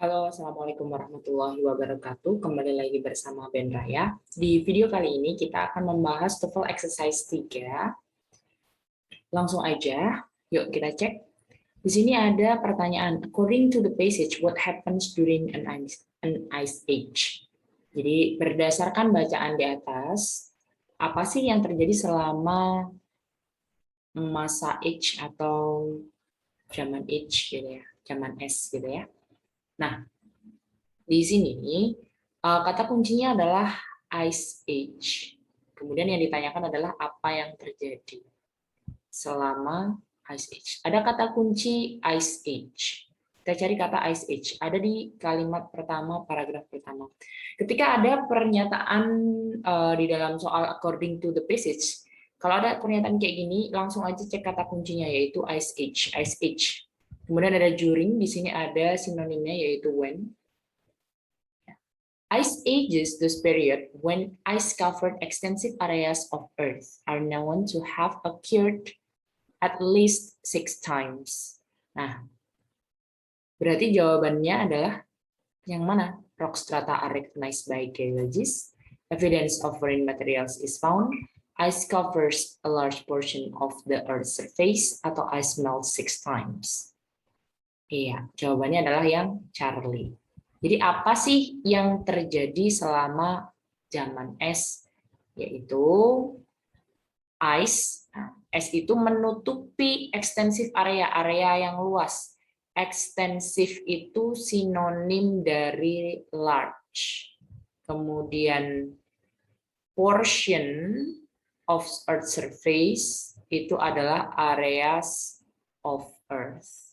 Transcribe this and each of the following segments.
Halo, Assalamualaikum warahmatullahi wabarakatuh. Kembali lagi bersama Ben Raya. Di video kali ini kita akan membahas TOEFL Exercise 3. Langsung aja, yuk kita cek. Di sini ada pertanyaan, according to the passage, what happens during an ice age? Jadi berdasarkan bacaan di atas, apa sih yang terjadi selama masa age atau zaman age gitu ya, zaman es gitu ya. Nah, di sini kata kuncinya adalah ice age. Kemudian yang ditanyakan adalah apa yang terjadi selama ice age. Ada kata kunci ice age. Kita cari kata ice age. Ada di kalimat pertama, paragraf pertama. Ketika ada pernyataan di dalam soal according to the passage, kalau ada pernyataan kayak gini, langsung aja cek kata kuncinya yaitu ice age. Ice age. Kemudian ada during, di sini ada sinonimnya yaitu when. Ice ages, this period when ice-covered extensive areas of Earth are known to have occurred at least 6 times. Nah, berarti jawabannya adalah yang mana? Rock strata are recognized by geologists. Evidence of foreign materials is found. Ice covers a large portion of the Earth's surface atau ice melts 6 times. Iya, jawabannya adalah yang Charlie. Jadi apa sih yang terjadi selama zaman es? Yaitu ice. Nah, es itu menutupi ekstensif area yang luas. Ekstensif itu sinonim dari large. Kemudian portion of Earth surface itu adalah areas of Earth.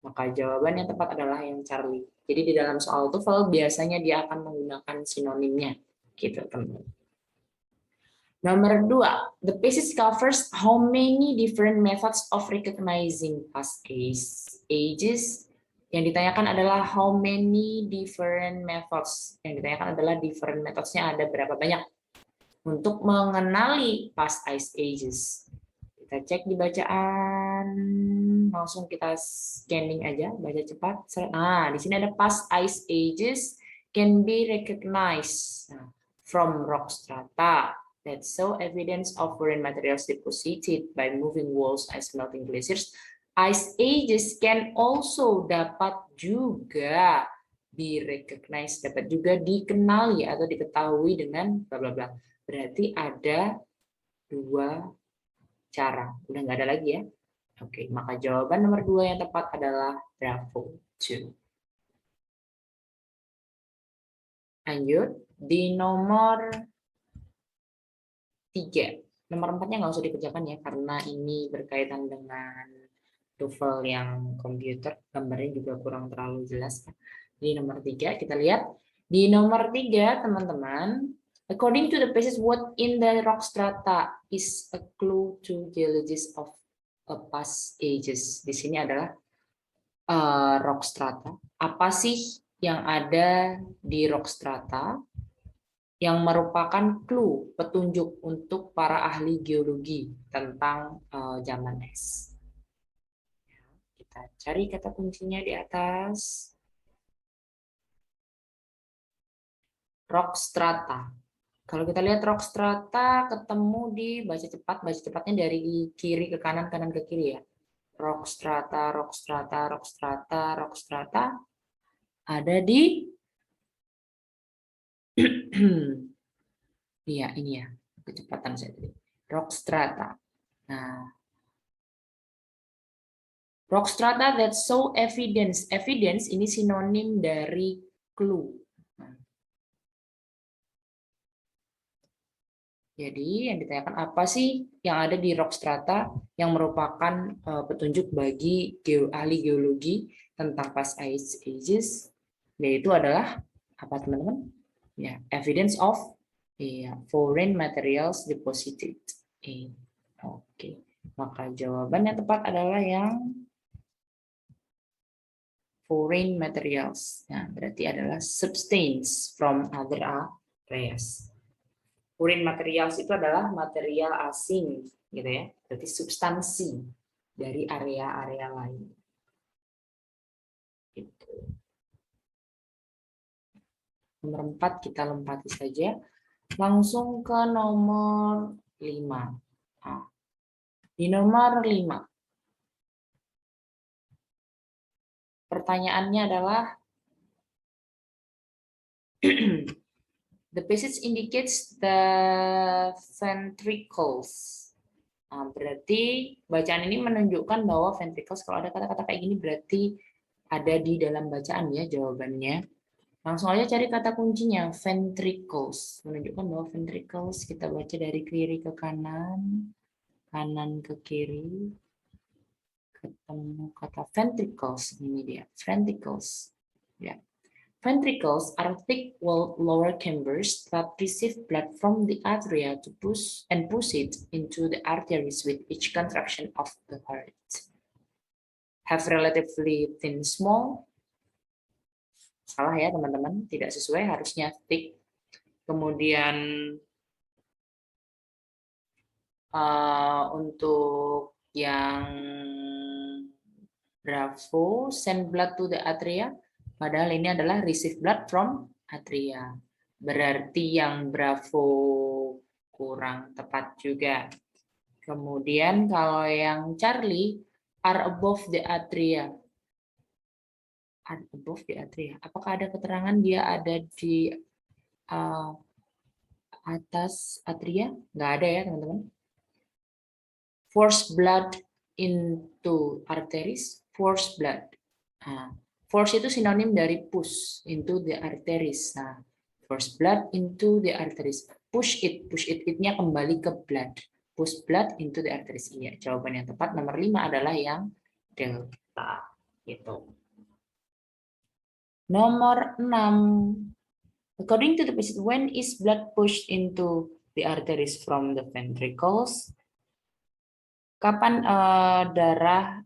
Maka jawaban yang tepat adalah yang Charlie. Jadi di dalam soal TOEFL biasanya dia akan menggunakan sinonimnya, gitu teman. Nomor 2, the passage covers how many different methods of recognizing past ages. Yang ditanyakan adalah how many different methods. Yang ditanyakan adalah different methods-nya ada berapa banyak untuk mengenali past ice ages. Kita cek di bacaan, langsung kita scanning aja, baca cepat. Nah, di sini ada past ice ages can be recognized from rock strata that show evidence of foreign materials deposited by moving walls, ice melting glaciers. Ice ages can also dapat juga be recognized, dapat juga dikenali atau diketahui dengan bla bla bla. Berarti ada dua cara. Udah nggak ada lagi ya. Oke, maka jawaban nomor 2 yang tepat adalah bravo 2. Lanjut, di nomor 3. Nomor 4-nya nggak usah dikerjakan ya, karena ini berkaitan dengan TOEFL yang komputer, gambarnya juga kurang terlalu jelas. Di nomor 3, kita lihat. Di nomor 3, teman-teman, according to the passage, what in the rock strata is a clue to geologists of past ages. Di sini adalah rock strata. Apa sih yang ada di rock strata yang merupakan clue, petunjuk untuk para ahli geologi tentang zaman es? Kita cari kata kuncinya di atas. Rock strata. Kalau kita lihat rock strata ketemu di baca cepatnya dari kiri ke kanan, kanan ke kiri ya. Rock strata, rock strata, rock strata, rock strata ada di iya ini ya, kecepatan saya tadi. Rock strata. Nah, rock strata that show evidence. Evidence ini sinonim dari clue. Jadi yang ditanyakan apa sih yang ada di rock strata yang merupakan petunjuk bagi ahli geologi tentang past ice ages, yaitu adalah apa teman-teman? Ya, evidence of foreign materials deposited. Oke, maka jawaban yang tepat adalah yang foreign materials. Nah, berarti adalah substance from other areas. Foreign materials itu adalah material asing, gitu ya. Berarti substansi dari area-area lain. Gitu. Nomor 4 kita lompati saja. Langsung ke nomor 5. Nah, di nomor 5. Pertanyaannya adalah the passage indicates the ventricles. Nah, berarti bacaan ini menunjukkan bahwa ventricles, kalau ada kata-kata kayak gini berarti ada di dalam bacaan ya jawabannya. Langsung aja cari kata kuncinya, ventricles. Menunjukkan bahwa ventricles kita baca dari kiri ke kanan, kanan ke kiri. Ketemu kata ventricles, ini dia, ventricles. Ya. Ventricles are thick-walled lower chambers that receive blood from the atria to push it into the arteries with each contraction of the heart. Have relatively thin, small. Salah ya teman-teman, tidak sesuai, harusnya thick. Kemudian untuk yang Bravo, send blood to the atria. Padahal ini adalah receive blood from atria. Berarti yang Bravo kurang tepat juga. Kemudian kalau yang Charlie, are above the atria. Are above the atria. Apakah ada keterangan dia ada di atas atria? Nggak ada ya teman-teman. Force blood into arteries. Force blood. Nah, force itu sinonim dari push into the arteries. Nah, force blood into the arteries. Push it-nya kembali ke blood. Push blood into the arteries. Iya, jawaban yang tepat nomor 5 adalah yang delta. Gitu. Nomor 6. According to the passage, when is blood pushed into the arteries from the ventricles? Kapan darah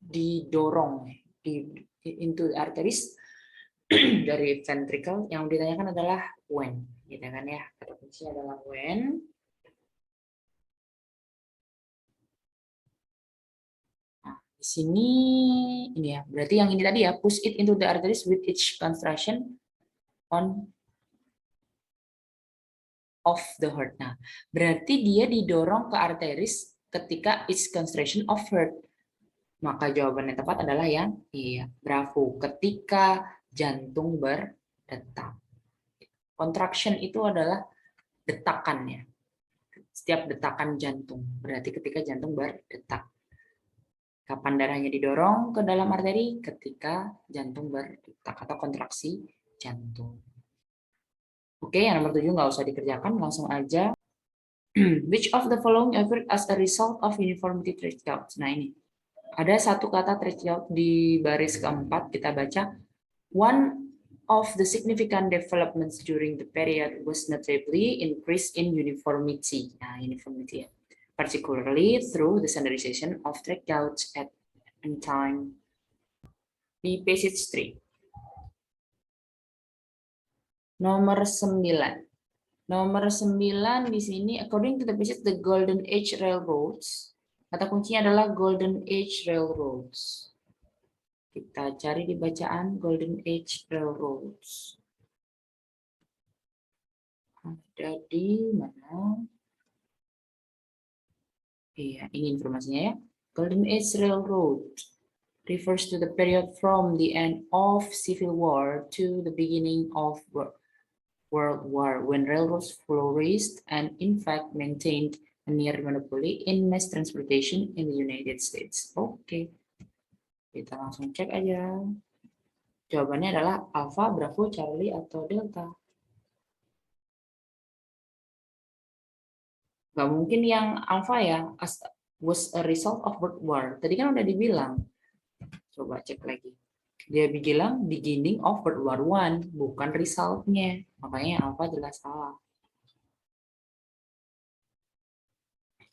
didorong into the arteries dari ventricle? Yang ditanyakan adalah when, gitu kan ya? Kata kunci adalah when. Nah, di sini ini ya. Berarti yang ini tadi ya, push it into the arteries with each contraction of the heart. Nah, berarti dia didorong ke arteries ketika each contraction of heart. Maka jawaban yang tepat adalah yang iya, Bravo, ketika jantung berdetak. Contraction itu adalah detakannya. Setiap detakan jantung, berarti ketika jantung berdetak. Kapan darahnya didorong ke dalam arteri? Ketika jantung berdetak atau kontraksi jantung. Oke, yang nomor 7 nggak usah dikerjakan, langsung aja. Which of the following occurred as a result of uniformity threshold? Nah ini, ada satu kata threshold di baris keempat, kita baca. One of the significant developments during the period was notably increase in uniformity. Nah, uniformity, particularly through the standardization of thresholds at time. Di passage 3. Nomor 9. Nomor 9 di sini, according to the passage, the Golden Age Railroads. Kata kuncinya adalah Golden Age Railroads. Kita cari di bacaan Golden Age Railroads. Ada di mana? Iya, ini informasinya ya. Golden Age Railroad refers to the period from the end of Civil War to the beginning of World War, when railroads flourished and in fact maintained a near monopoly in mass transportation in the United States. Oke, kita langsung cek aja. Jawabannya adalah Alpha, Bravo, Charlie, atau Delta. Gak mungkin yang Alpha ya, was a result of World War. Tadi kan udah dibilang. Coba cek lagi. Dia bilang beginning of World War I, bukan resultnya. Makanya Alpha jelas salah.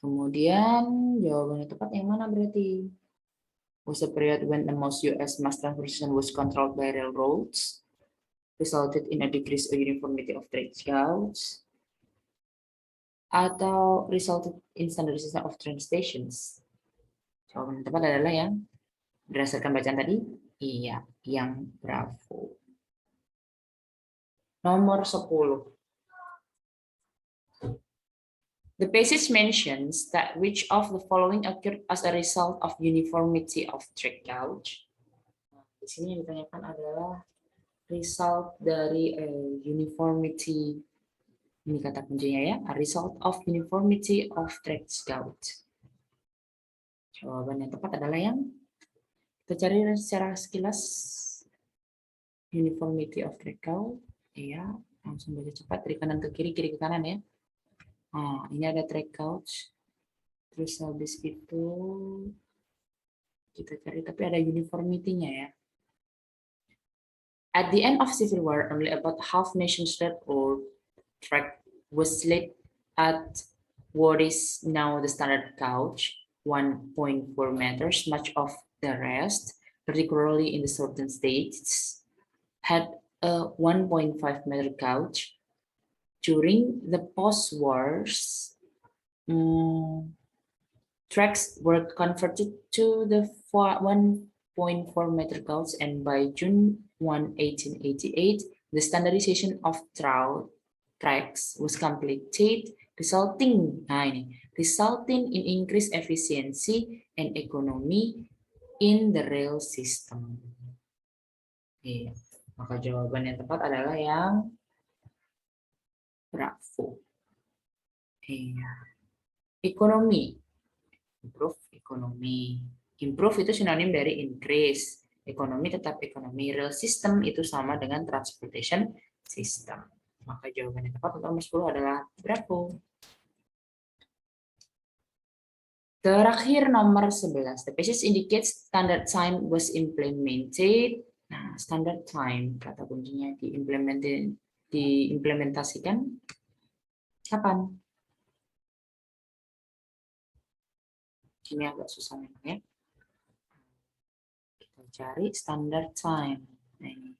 Kemudian jawaban yang tepat yang mana berarti? Was a period when the most US mass transportation was controlled by railroads, resulted in a decrease of uniformity of trade routes, atau resulted in standardization of train stations. Jawaban yang tepat adalah yang berdasarkan bacaan tadi, iya, yang Bravo. Nomor 10. The passage mentions that which of the following occurred as a result of uniformity of track gauge. Di sini yang ditanyakan adalah result dari uniformity, ini kata kuncinya ya, a result of uniformity of track gauge. Jawaban yang tepat adalah yang kita cari secara sekilas, uniformity of track gauge. Ya, langsung baca cepat dari kanan ke kiri, kiri ke kanan ya. Ini ada track gauge. Terus habis itu kita cari, tapi ada uniformity-nya ya. At the end of Civil War, only about half nation's railroad track was laid at what is now the standard gauge, 1.4 meters. Much of the rest, particularly in the southern states, had a 1.5 meter gauge. During the post-wars, tracks were converted to the 1.4 meter gauge, and by June 1, 1888, the standardization of tracks was completed, resulting in increased efficiency and economy in the rail system. Maka jawaban yang tepat adalah yang Bravo. Ekonomi. Improve ekonomi. Improve itu sinonim dari increase. Ekonomi tetap ekonomi. Rail system itu sama dengan transportation system. Maka jawaban yang tepat untuk nomor 10 adalah Bravo. Terakhir nomor 11. The passage indicates standard time was implemented. Nah, standard time kata kuncinya diimplementasikan kapan? Ini agak susah memang ya. Kita cari standard time. Nah, ini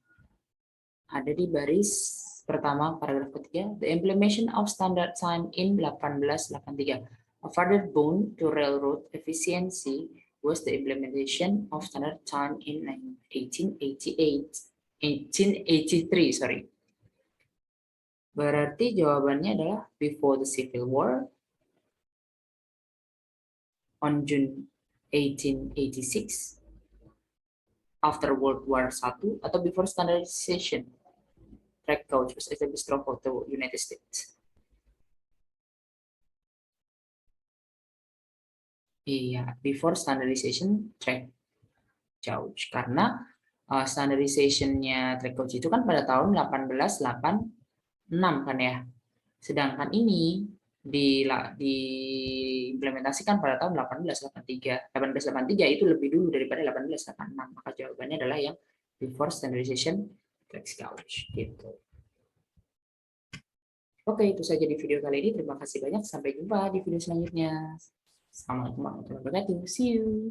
ada di baris pertama paragraf ketiga. The implementation of standard time in 1883. A further boon to railroad efficiency was the implementation of standard time in 1883. Sorry. Berarti jawabannya adalah before the Civil War, on June 1886, after World War I, atau before standardization track gauge was established throughout the United States. Iya, before standardization track gauge, karena standardization-nya track gauge itu kan pada tahun 1886 kan ya. Sedangkan ini diimplementasikan pada tahun 1883. 1883 itu lebih dulu daripada 1886. Maka jawabannya adalah yang before standardization track gauge gitu. Oke, itu saja di video kali ini. Terima kasih banyak. Sampai jumpa di video selanjutnya. Assalamualaikum warahmatullahi wabarakatuh. See you.